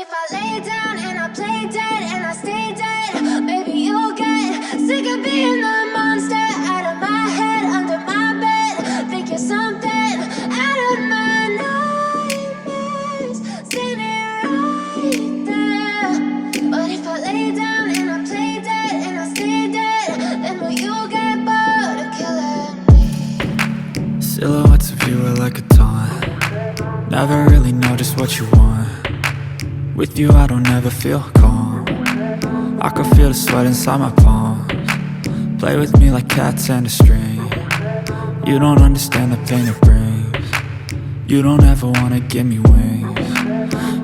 if I lay down and I play dead and I stay dead, maybe you'll get sick of being the monster out of my head, under my bed. Think you're something out of my nightmares, standing right there. But if I lay down and I play dead and I stay dead, then will you get bored of killing me? Silhouettes of you are like a taunt. Never really know just what you want. With you I don't ever feel calm. I can feel the sweat inside my palms. Play with me like cats and a string. You don't understand the pain it brings. You don't ever wanna give me wings.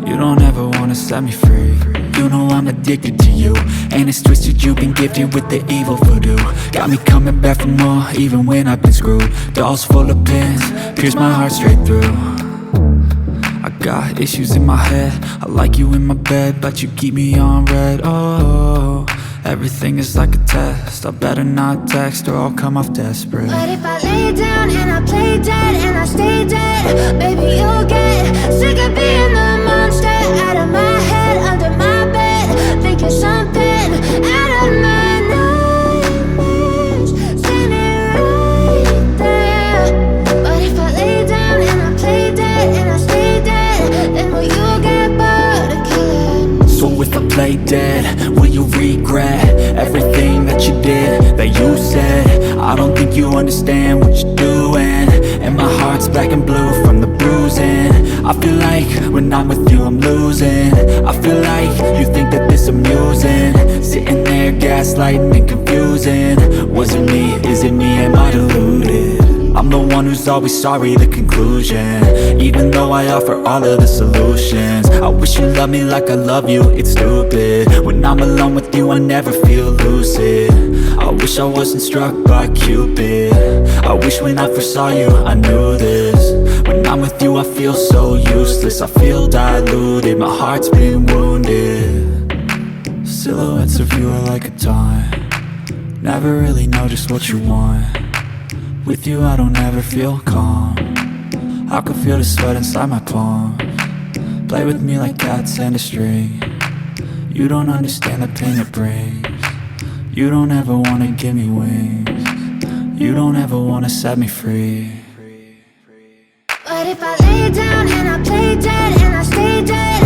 You don't ever wanna set me free. You know I'm addicted to you, and it's twisted, you've been gifted with the evil voodoo. Got me coming back for more, even when I've been screwed. Dolls full of pins, pierce my heart straight through. I got issues in my head, I like you in my bed, but you keep me on red. Oh, everything is like a test, I better not text or I'll come off desperate. But if I lay down and I play dead and I stay dead, baby you'll get sick of being the monster out of my head, under my bed. Think you're something out of my nightmares, standing right there. But if I lay down and I play dead and I stay dead, then will you get bored of killing me? So if I play dead, will you regret everything that you did, that you said? I don't think you understand what you're doing, and my heart's black and blue from the bruising. I feel like when I'm with you I'm losing. I feel like you think that this amusing, sitting there gaslighting and confusing. Was it me? Is it me? Am I deluded? I'm the one who's always sorry, the conclusion, even though I offer all of the solutions. I wish you loved me like I love you, it's stupid. When I'm alone with you I never feel lucid. I wish I wasn't struck by Cupid. I wish when I first saw you I knew this. When I'm with you I feel so useless, I feel diluted, my heart's been wounded. Silhouettes of you are like a taunt. Never really know just what you want. With you I don't ever feel calm. I can feel the sweat inside my palms. Play with me like cats and a string. You don't understand the pain it brings. You don't ever wanna give me wings. You don't ever wanna set me free. But if I lay down and I play dead and I stay dead,